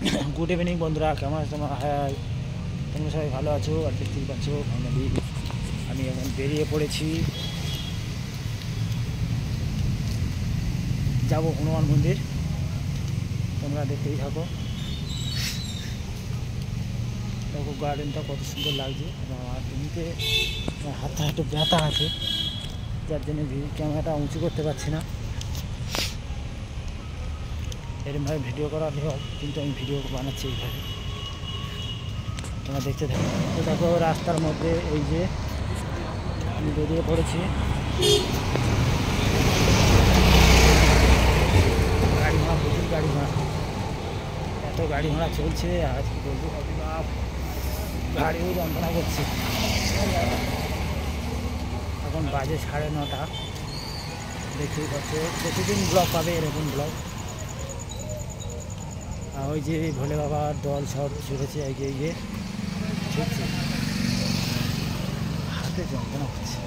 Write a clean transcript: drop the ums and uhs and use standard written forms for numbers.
Good evening বন্ধুরা, কেমন আছো? হ্যাঁ, তোমরা সবাই ভালো আছো? আর দেখতেই পাচ্ছ ফাইনালি আমি এখন বেরিয়ে পড়েছি, যাব হনুমান মন্দির। তোমরা দেখতেই থাকো। দেখো গার্ডেনটা কত সুন্দর লাগছে। আর এমনিতে হাতটা একটু ব্যথা আছে, যার জন্য ক্যামেরাটা উঁচু করতে পারছি না। এরকমভাবে ভিডিও করা হয়, কিন্তু আমি ভিডিও বানাচ্ছি এইভাবে, তোমরা দেখতে থাকো। তো দেখো রাস্তার মধ্যে এই যে আমি বেরিয়ে পড়েছি। গাড়ি ঘোড়া, প্রচুর গাড়ি ঘোড়া, এত গাড়ি ঘোড়া চলছে আর কি বলবো, বাপ গাড়িও যন্ত্রণা করছে। এখন বাজে 9:30। দেখতেই পাচ্ছ, প্রতিদিন ব্লগ পাবে এরকম ব্লগ। আর ওই যে ভোলে বাবার দল সব চলেছে এগিয়ে গিয়ে, ঠিক আছে। হাতে যন্ত্রণা হচ্ছে।